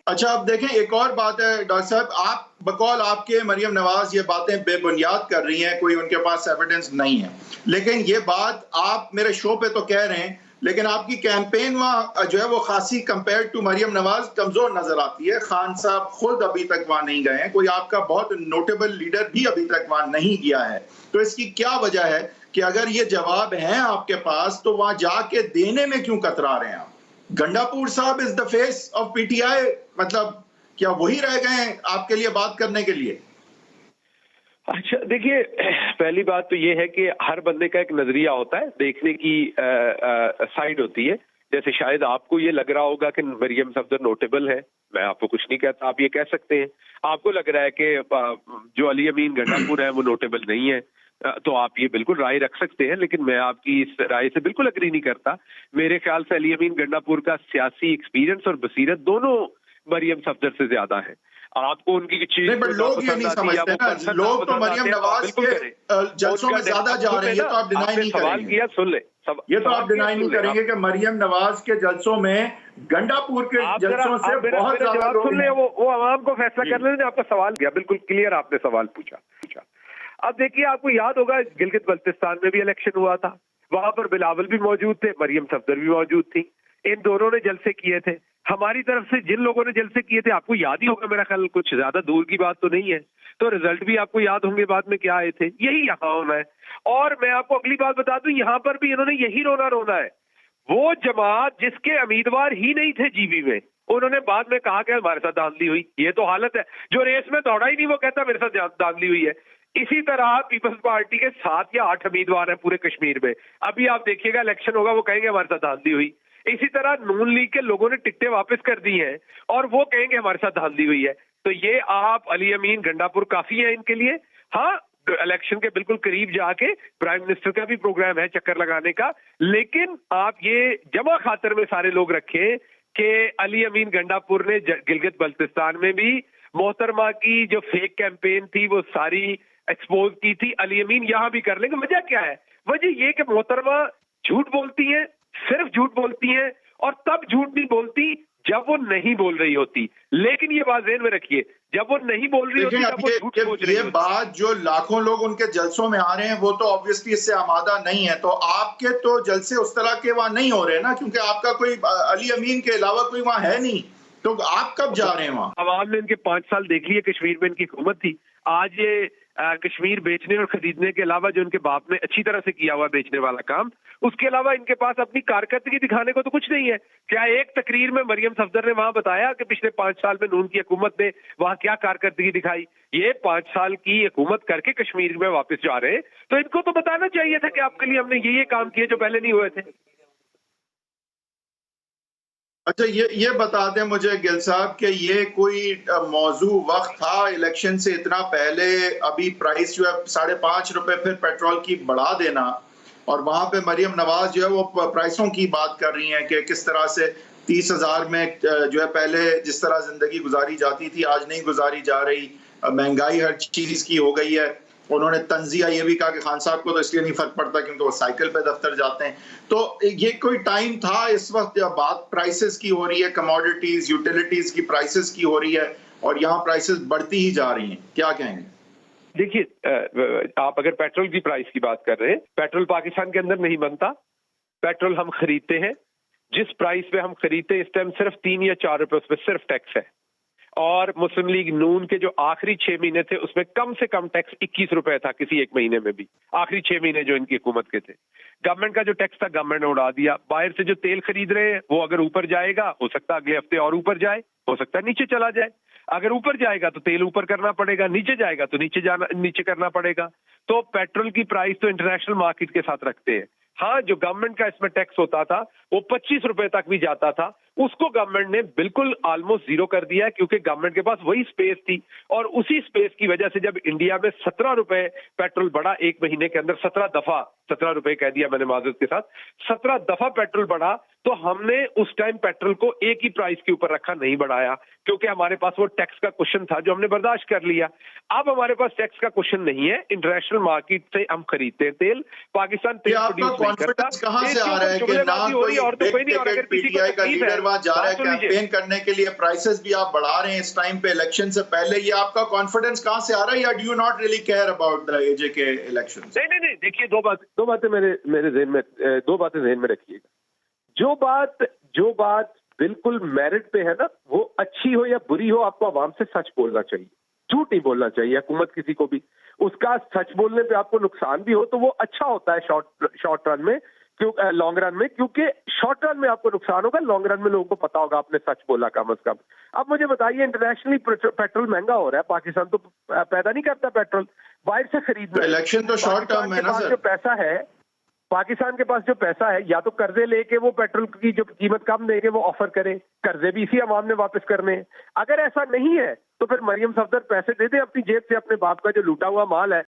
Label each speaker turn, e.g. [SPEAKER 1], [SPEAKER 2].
[SPEAKER 1] अच्छा, अब देखें एक और बात है डॉक्टर साहब, आप बकौल आपके मरियम नवाज़ ये बातें बेबुनियाद कर रही हैं, कोई उनके पास एविडेंस नहीं है। लेकिन ये बात आप मेरे शो पे तो कह रहे हैं, लेकिन आपकी कैंपेन वहाँ जो है वो खासी कंपेयर्ड टू मरियम नवाज़ कमज़ोर नज़र आती है। खान साहब खुद अभी तक वहाँ नहीं गए हैं, कोई आपका बहुत नोटेबल लीडर भी अभी तक वहाँ नहीं गया है। तो इसकी क्या वजह है कि अगर ये जवाब हैं आपके पास, तो वहाँ जाके देने में क्यों कतरा रहे हैं आप? गंडापुर साहब is the face of PTI, मतलब क्या वही रह गए हैं आपके लिए बात करने के लिए?
[SPEAKER 2] अच्छा देखिए, पहली बात तो ये है कि हर बंदे का एक नजरिया होता है, देखने की साइड होती है। जैसे शायद आपको ये लग रहा होगा कि मरियम सफदर नोटेबल है, मैं आपको कुछ नहीं कहता, आप ये कह सकते हैं। आपको लग रहा है कि जो अली अमीन गंडापुर है वो नोटेबल नहीं है, तो आप ये बिल्कुल राय रख सकते हैं, लेकिन मैं आपकी इस राय से बिल्कुल अग्री नहीं करता। मेरे ख्याल से अली अमीन गंडापुर का सियासी एक्सपीरियंस और बसीरत दोनों मरियम सफदर से ज्यादा है। आपको उनकी चीज
[SPEAKER 1] नहीं, बट लोग ये नहीं समझते ना, लोग तो मरियम नवाज के जलसों में ज्यादा जा रहे हैं, ये तो आप डिनाई नहीं
[SPEAKER 2] सवाल
[SPEAKER 1] करेंगे।
[SPEAKER 2] किया, सुन ले,
[SPEAKER 1] ये तो आप डिनाई नहीं करेंगे कि मरियम नवाज के जलसों में गंडापुर के जलसों से बहुत ज्यादा लोग
[SPEAKER 2] सुन ले, वो आवाम को फैसला कर लेने। आपका सवाल किया बिल्कुल क्लियर, आपने सवाल पूछा। अब देखिए, आपको याद होगा गिलगित बल्तिस्तान में भी इलेक्शन हुआ था, वहां पर बिलावल भी मौजूद थे, मरियम सफदर भी मौजूद थी। इन दोनों ने जलसे किए थे। हमारी तरफ से जिन लोगों ने जलसे किए थे, आपको याद ही होगा, मेरा ख्याल कुछ ज्यादा दूर की बात तो नहीं है, तो रिजल्ट भी आपको याद होंगे बाद में क्या आए थे। यही यहाँ होना है। और मैं आपको अगली बात बता दूं, यहाँ पर भी इन्होंने यही रोना है। वो जमात जिसके उम्मीदवार ही नहीं थे जीबी में, उन्होंने बाद में कहा कि हमारे साथ धांधली हुई। ये तो हालत है, जो रेस में दौड़ा ही नहीं वो कहता मेरे साथ धांधली हुई है। इसी तरह पीपल्स पार्टी के 7 या 8 उम्मीदवार हैं पूरे कश्मीर में। अभी आप देखिएगा इलेक्शन होगा, वो कहेंगे हमारे साथ धांधली हुई। इसी तरह नून लीग के लोगों ने टिकटें वापस कर दी हैं और वो कहेंगे हमारे साथ धांधली हुई है। तो ये आप अली अमीन गंडापुर काफी है इनके लिए। हाँ, इलेक्शन के बिल्कुल करीब जाके प्राइम मिनिस्टर का भी प्रोग्राम है चक्कर लगाने का, लेकिन आप ये जमा खातर में सारे लोग रखें कि अली अमीन गंडापुर ने गिलगित बल्तिस्तान में भी मोहतरमा की जो फेक कैंपेन थी वो सारी एक्सपोज की थी। अली अमीन यहां भी कर लेंगे। वजह क्या है? वजह ये कि मोहतरमा झूठ बोलती है, सिर्फ झूठ बोलती है, और तब झूठ नहीं बोलती जब वो नहीं बोल रही होती। लेकिन ये बात ज़हन में रखिए, जब वो नहीं बोल रही होती तब वो झूठ बोल रही होती।
[SPEAKER 1] ये बात जो लाखों लोग उनके जलसों में आ रहे हैं, वो तो ऑब्वियसली इससे आमादा नहीं है। तो आपके तो जलसे उस तरह के वहां नहीं हो रहे ना, क्योंकि आपका कोई अली अमीन के अलावा कोई वहां है नहीं। तो आप कब जा रहे हैं वहां?
[SPEAKER 2] आवाम ने इनके 5 साल देख लिए, कश्मीर में इनकी हुकूमत थी। आज ये कश्मीर बेचने और खरीदने के अलावा जो उनके बाप ने अच्छी तरह से किया हुआ बेचने वाला काम, उसके अलावा इनके पास अपनी कारकर्दगी दिखाने को तो कुछ नहीं है। क्या एक तकरीर में मरियम सफदर ने वहां बताया कि पिछले 5 साल में नून की हुकूमत ने वहां क्या कारकर्दगी दिखाई? ये 5 साल की हुकूमत करके कश्मीर में वापस जा रहे हैं, तो इनको तो बताना चाहिए था कि आपके लिए हमने ये काम किए जो पहले नहीं हुए थे।
[SPEAKER 1] अच्छा, ये बता दें मुझे गिल साहब कि ये कोई मौजू वक्त था इलेक्शन से इतना पहले, अभी प्राइस जो है ₹5.5 फिर पेट्रोल की बढ़ा देना, और वहां पे मरियम नवाज जो है वो प्राइसों की बात कर रही हैं कि किस तरह से 30,000 में जो है पहले जिस तरह जिंदगी गुजारी जाती थी आज नहीं गुजारी जा रही, महंगाई हर चीज की हो गई है। उन्होंने तंजिया ये भी कहा कि खान साहब को तो इसलिए नहीं फर्क पड़ता क्योंकि वो साइकिल पे दफ्तर जाते हैं। तो ये कोई टाइम था इस वक्त जब बात प्राइसेस की हो रही है, कमोडिटीज यूटिलिटीज की प्राइसेस की हो रही है, और यहाँ प्राइसेस बढ़ती ही जा रही हैं, क्या कहेंगे?
[SPEAKER 2] देखिए, आप अगर पेट्रोल की प्राइस की बात कर रहे हैं, पेट्रोल पाकिस्तान के अंदर नहीं बनता। पेट्रोल हम खरीदते हैं, जिस प्राइस पे हम खरीदते हैं इस टाइम सिर्फ 3 या 4 रुपए उस पर सिर्फ टैक्स है। और मुस्लिम लीग नून के जो आखिरी 6 महीने थे उसमें कम से कम टैक्स 21 रुपए था किसी एक महीने में भी, आखिरी 6 महीने जो इनकी हुकूमत के थे। गवर्नमेंट का जो टैक्स था गवर्नमेंट ने उड़ा दिया। बाहर से जो तेल खरीद रहे हैं वो अगर ऊपर जाएगा, हो सकता है अगले हफ्ते और ऊपर जाए, हो सकता है नीचे चला जाए। अगर ऊपर जाएगा तो तेल ऊपर करना पड़ेगा, नीचे जाएगा तो नीचे करना पड़ेगा। तो पेट्रोल की प्राइस तो इंटरनेशनल मार्केट के साथ रखते हैं। हाँ, जो गवर्नमेंट का इसमें टैक्स होता था वो 25 रुपए तक भी जाता था, उसको गवर्नमेंट ने बिल्कुल ऑलमोस्ट जीरो कर दिया, क्योंकि गवर्नमेंट के पास वही स्पेस थी। और उसी स्पेस की वजह से जब इंडिया में 17 रुपए पेट्रोल बढ़ा एक महीने के अंदर 17 दफा, 17 रुपए कह दिया मैंने माजरत के साथ, 17 दफा पेट्रोल बढ़ा तो हमने उस टाइम पेट्रोल को एक ही प्राइस के ऊपर रखा, नहीं बढ़ाया, क्योंकि हमारे पास वो टैक्स का क्वेश्चन था जो हमने बर्दाश्त कर लिया। अब हमारे पास टैक्स का क्वेश्चन नहीं है, इंटरनेशनल मार्केट से हम खरीदते हैं तेल, पाकिस्तान तेल
[SPEAKER 1] आपका
[SPEAKER 2] प्रोड्यूस नहीं करता।
[SPEAKER 1] कॉन्फिडेंस कहां से आ रहा है कि ना कोई बिग टिकट पीटीआई का लीडर वहां जा रहा है कैंपेन करने के लिए, प्राइसेस भी आप बढ़ा रहे हैं इस टाइम पे इलेक्शन से पहले, ये आपका कॉन्फिडेंस कहां से आ रहा है, या do you not really care about the AJK elections?
[SPEAKER 2] नहीं, देखिए दो बातें मेरे ज़हन में, दो बातें ज़हन में रखिएगा। जो बात बिल्कुल मेरिट पे है ना, वो अच्छी हो या बुरी हो, आपको आवाम से सच बोलना चाहिए, झूठ नहीं बोलना चाहिए हुकूमत किसी को भी। उसका सच बोलने पे आपको नुकसान भी हो तो वो अच्छा होता है शॉर्ट रन में, लॉन्ग रन में, क्योंकि शॉर्ट रन में आपको नुकसान होगा, लॉन्ग रन में लोगों को पता होगा आपने सच बोला कम अज कम। अब मुझे बताइए, इंटरनेशनली पेट्रोल महंगा हो रहा है, पाकिस्तान तो पैदा नहीं करता पेट्रोल, बाहर से खरीदना।
[SPEAKER 1] इलेक्शन तो शॉर्ट टर्म है ना सर।
[SPEAKER 2] जो पैसा है पाकिस्तान के पास, जो पैसा है, या तो कर्जे लेके वो पेट्रोल की जो कीमत कम देके वो ऑफर करे, कर्जे भी इसी अवाम ने वापस करने हैं। अगर ऐसा नहीं है तो फिर मरियम सफदर पैसे दे दे अपनी जेब से, अपने बाप का जो लूटा हुआ माल है